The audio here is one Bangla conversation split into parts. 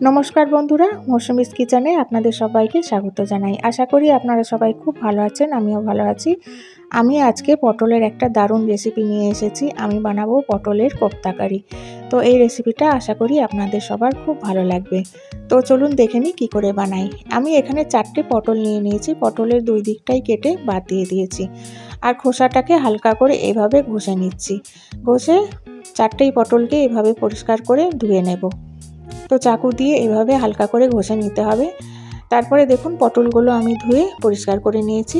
নমস্কার বন্ধুরা, মৌসুমিস কিচেনে আপনাদের সবাইকে স্বাগত জানাই। আশা করি আপনারা সবাই খুব ভালো আছেন, আমিও ভালো আছি। আমি আজকে পটলের একটা দারুণ রেসিপি নিয়ে এসেছি। আমি বানাবো পটলের কোপ্তা কারি। তো এই রেসিপিটা আশা করি আপনাদের সবার খুব ভালো লাগবে। তো চলুন দেখে নিই কী করে বানাই। আমি এখানে 4টে পটল নিয়ে নিয়েছি। পটলের দুই দিকটাই কেটে বাদ দিয়ে দিয়েছি, আর খোসাটাকে হালকা করে এভাবে ঘষে নিচ্ছি। ঘষে 4টেই পটলকে এভাবে পরিষ্কার করে ধুয়ে নেব। তো চাকু দিয়ে এভাবে হালকা করে ঘষে নিতে হবে। তারপরে দেখুন পটলগুলো আমি ধুয়ে পরিষ্কার করে নিয়েছি।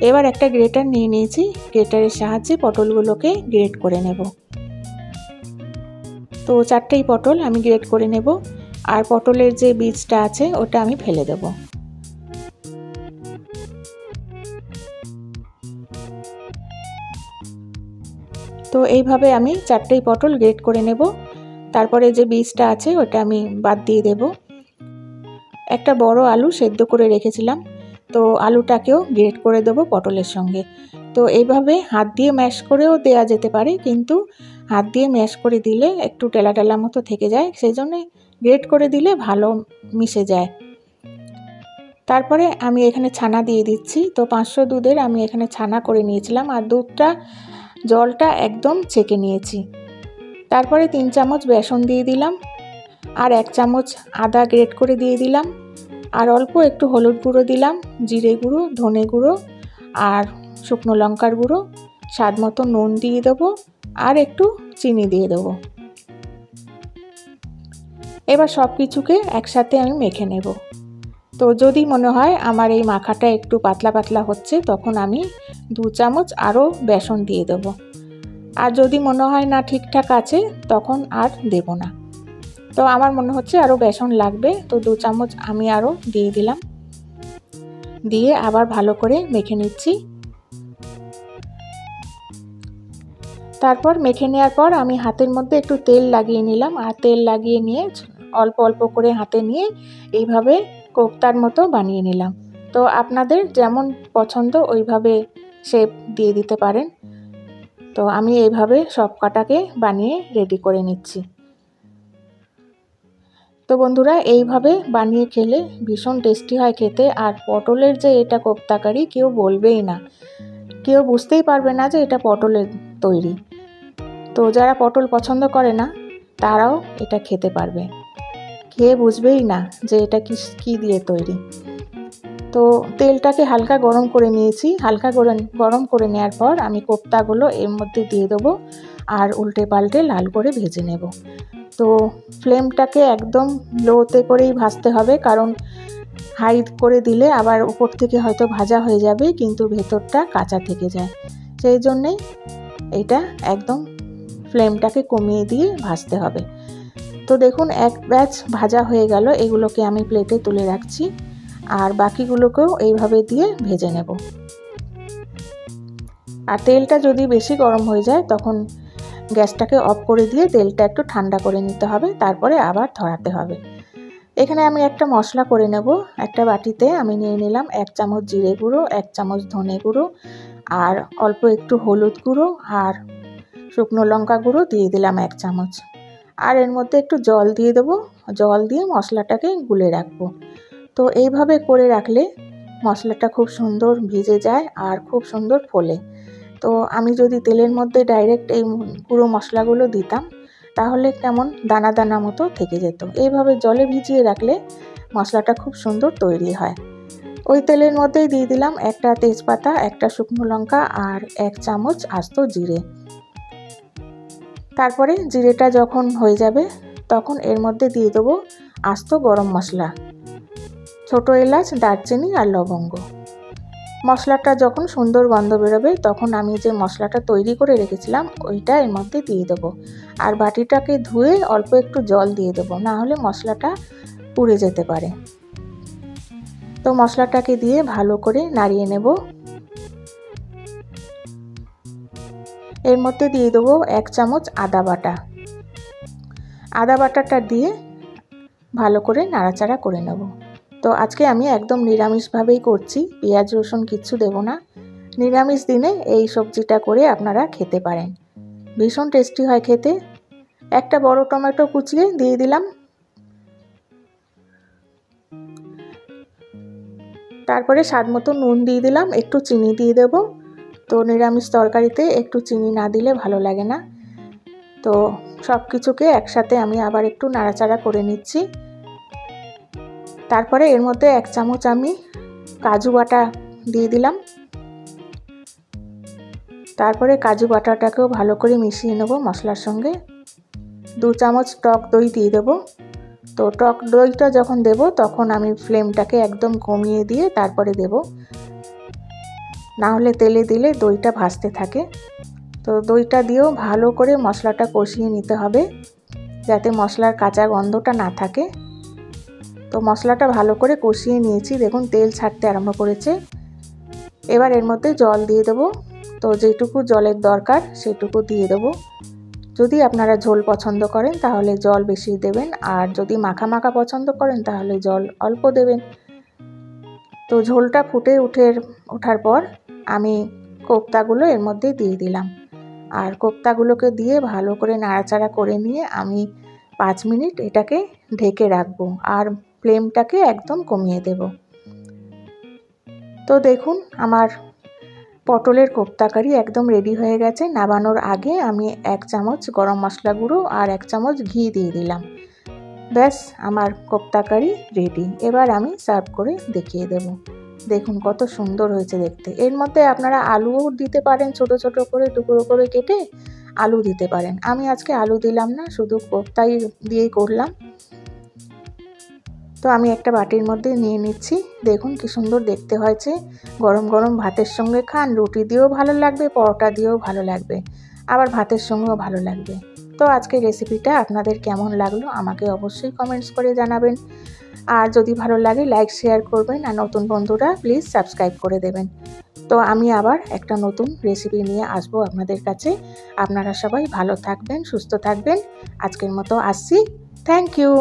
এবার একটা গ্রেটার নিয়ে নিয়েছি, গ্রেটারের সাহায্যে পটলগুলোকে গ্রেট করে নেব। তো 4টেই পটল আমি গ্রেট করে নেব, আর পটলের যে বীজটা আছে ওটা আমি ফেলে দেব। তো এইভাবে আমি 4টেই পটল গ্রেট করে নেব। তারপরে যে বীজটা আছে ওটা আমি বাদ দিয়ে দেব। একটা বড় আলু সেদ্ধ করে রেখেছিলাম, তো আলুটাকেও গ্রেট করে দেবো পটলের সঙ্গে। তো এইভাবে হাত দিয়ে ম্যাশ করেও দেওয়া যেতে পারে, কিন্তু হাত দিয়ে ম্যাশ করে দিলে একটু টেলা টেলা মতো থেকে যায়, সেই জন্যে গ্রেট করে দিলে ভালো মিশে যায়। তারপরে আমি এখানে ছানা দিয়ে দিচ্ছি। তো 500 দুধের আমি এখানে ছানা করে নিয়েছিলাম, আর দুধটা জলটা একদম ছেঁকে নিয়েছি। তারপরে 3 চামচ বেসন দিয়ে দিলাম, আর 1 চামচ আদা গ্রেট করে দিয়ে দিলাম, আর অল্প একটু হলুদ গুঁড়ো দিলাম, জিরে গুঁড়ো, ধনে গুঁড়ো আর শুকনো লঙ্কার গুঁড়ো, স্বাদ মতো নুন দিয়ে দেবো, আর একটু চিনি দিয়ে দেবো। এবার সব কিছুকে একসাথে আমি মেখে নেব। তো যদি মনে হয় আমার এই মাখাটা একটু পাতলা পাতলা হচ্ছে, তখন আমি 2 চামচ আরও বেসন দিয়ে দেবো। আর যদি মনে হয় না ঠিকঠাক আছে, তখন আর দেব না। তো আমার মনে হচ্ছে আরও বেসন লাগবে, তো 2 চামচ আমি আরও দিয়ে দিলাম। দিয়ে আবার ভালো করে মেখে নিচ্ছি। তারপর মেখে নেওয়ার পর আমি হাতের মধ্যে একটু তেল লাগিয়ে নিলাম, আর তেল লাগিয়ে নিয়ে অল্প অল্প করে হাতে নিয়ে এইভাবে কোপ্তার মতো বানিয়ে নিলাম। তো আপনাদের যেমন পছন্দ ওইভাবে শেপ দিয়ে দিতে পারেন। তো আমি এইভাবে সব কটাকে বানিয়ে রেডি করে নিচ্ছি। তো বন্ধুরা, এইভাবে বানিয়ে খেলে ভীষণ টেস্টি হয় খেতে। আর পটলের যে এটা কোপ্তা কারি কেউ বলবেই না, কেউ বুঝতেই পারবে না যে এটা পটলের তৈরি। তো যারা পটল পছন্দ করে না তারাও এটা খেতে পারবে, খেয়ে বুঝবেই না যে এটা কী দিয়ে তৈরি। তো তেলটাকে হালকা গরম করে নিয়েছি। হালকা গরম করে নেওয়ার পর আমি কোপ্তাগুলো এর মধ্যে দিয়ে দেবো, আর উল্টে পাল্টে লাল করে ভেজে নেব। তো ফ্লেমটাকে একদম লোতে করেই ভাজতে হবে, কারণ হাই করে দিলে আবার উপর থেকে হয়তো ভাজা হয়ে যাবে, কিন্তু ভেতরটা কাঁচা থেকে যায়। সেই জন্যেই এটা একদম ফ্লেমটাকে কমিয়ে দিয়ে ভাজতে হবে। তো দেখুন এক ব্যাচ ভাজা হয়ে গেল, এগুলোকে আমি প্লেটে তুলে রাখছি, আর বাকিগুলোকেও এইভাবে দিয়ে ভেজে নেব। আর তেলটা যদি বেশি গরম হয়ে যায় তখন গ্যাসটাকে অফ করে দিয়ে তেলটা একটু ঠান্ডা করে নিতে হবে, তারপরে আবার ধরাতে হবে। এখানে আমি একটা মশলা করে নেব। একটা বাটিতে আমি নিয়ে নিলাম 1 চামচ জিরে গুঁড়ো, 1 চামচ ধনে গুঁড়ো, আর অল্প একটু হলুদ গুঁড়ো, আর শুকনো লঙ্কা গুঁড়ো দিয়ে দিলাম 1 চামচ। আর এর মধ্যে একটু জল দিয়ে দেবো। জল দিয়ে মশলাটাকে গুলে রাখবো। তো এইভাবে করে রাখলে মশলাটা খুব সুন্দর ভিজে যায় আর খুব সুন্দর ফোলে। তো আমি যদি তেলের মধ্যে ডাইরেক্ট এই পুরো মশলাগুলো দিতাম তাহলে কেমন দানা দানা মতো থেকে যেত। এইভাবে জলে ভিজিয়ে রাখলে মশলাটা খুব সুন্দর তৈরি হয়। ওই তেলের মধ্যেই দিয়ে দিলাম একটা তেজপাতা, একটা শুকনো লঙ্কা, আর 1 চামচ আস্ত জিরে। তারপরে জিরেটা যখন হয়ে যাবে তখন এর মধ্যে দিয়ে দেবো আস্ত গরম মশলা, ছোটো এলাচ, দারচিনি আর লবঙ্গ। মশলাটা যখন সুন্দর গন্ধ বেরোবে তখন আমি যে মশলাটা তৈরি করে রেখেছিলাম ওইটা এর মধ্যে দিয়ে দেবো, আর বাটিটাকে ধুয়ে অল্প একটু জল দিয়ে দেবো, না হলে মশলাটা পুড়ে যেতে পারে। তো মশলাটাকে দিয়ে ভালো করে নাড়িয়ে নেব। এর মধ্যে দিয়ে দেবো 1 চামচ আদা বাটা। আদা বাটাটা দিয়ে ভালো করে নাড়াচাড়া করে নেব। তো আজকে আমি একদম নিরামিষভাবেই করছি, পেঁয়াজ রসুন কিচ্ছু দেব না। নিরামিষ দিনে এই সবজিটা করে আপনারা খেতে পারেন, ভীষণ টেস্টি হয় খেতে। একটা বড় টমেটো কুচিয়ে দিয়ে দিলাম, তারপরে স্বাদ মতো নুন দিয়ে দিলাম, একটু চিনি দিয়ে দেবো। তো নিরামিষ তরকারিতে একটু চিনি না দিলে ভালো লাগে না। তো সব কিছুকে একসাথে আমি আবার একটু নাড়াচাড়া করে নিচ্ছি। তারপরে এর মধ্যে 1 চামচ আমি কাজু বাটা দিয়ে দিলাম। তারপরে কাজু বাটাটাকেও ভালো করে মিশিয়ে নেব মশলার সঙ্গে। 2 চামচ টক দই দিয়ে দেবো। তো টক দইটা যখন দেব তখন আমি ফ্লেমটাকে একদম কমিয়ে দিয়ে তারপরে দেব, না হলে তেলে দিলে দইটা ভাসতে থাকে। তো দইটা দিয়েও ভালো করে মশলাটা কষিয়ে নিতে হবে, যাতে মশলার কাঁচা গন্ধটা না থাকে। তো মশলাটা ভালো করে কষিয়ে নিয়েছি, দেখুন তেল ছাড়তে আরম্ভ করেছে। এবার এর মধ্যে জল দিয়ে দেবো। তো যেটুকু জলের দরকার সেটুকু দিয়ে দেবো। যদি আপনারা ঝোল পছন্দ করেন তাহলে জল বেশি দেবেন, আর যদি মাখা মাখা পছন্দ করেন তাহলে জল অল্প দেবেন। তো ঝোলটা ফুটে ওঠার পর আমি কোপ্তাগুলো এর মধ্যে দিয়ে দিলাম, আর কোপ্তাগুলোকে দিয়ে ভালো করে নাড়াচাড়া করে নিয়ে আমি 5 মিনিট এটাকে ঢেকে রাখবো, আর ফ্লেমটাকে একদম কমিয়ে দেব। তো দেখুন আমার পটলের কোপ্তা কারি একদম রেডি হয়ে গেছে। নামানোর আগে আমি 1 চামচ গরম মশলা গুঁড়ো আর 1 চামচ ঘি দিয়ে দিলাম। ব্যাস আমার কোপ্তা কারি রেডি। এবার আমি সার্ভ করে দেখিয়ে দেব। দেখুন কত সুন্দর হয়েছে দেখতে। এর মধ্যে আপনারা আলুও দিতে পারেন, ছোট ছোট করে টুকরো করে কেটে আলু দিতে পারেন। আমি আজকে আলু দিলাম না, শুধু কোপ্তাই দিয়েই করলাম। তো আমি একটা বাটির মধ্যে নিয়ে নিচ্ছি। দেখুন কি সুন্দর দেখতে হয়েছে। গরম গরম ভাতের সঙ্গে খান, রুটি দিয়েও ভালো লাগবে, পরোটা দিয়েও ভালো লাগবে, আবার ভাতের সঙ্গেও ভালো লাগবে। তো আজকের রেসিপিটা আপনাদের কেমন লাগলো আমাকে অবশ্যই কমেন্টস করে জানাবেন। আর যদি ভালো লাগে লাইক শেয়ার করবেন, আর নতুন বন্ধুরা প্লিজ সাবস্ক্রাইব করে দেবেন। তো আমি আবার একটা নতুন রেসিপি নিয়ে আসবো আপনাদের কাছে। আপনারা সবাই ভালো থাকবেন, সুস্থ থাকবেন। আজকের মতো আসছি। Thank you.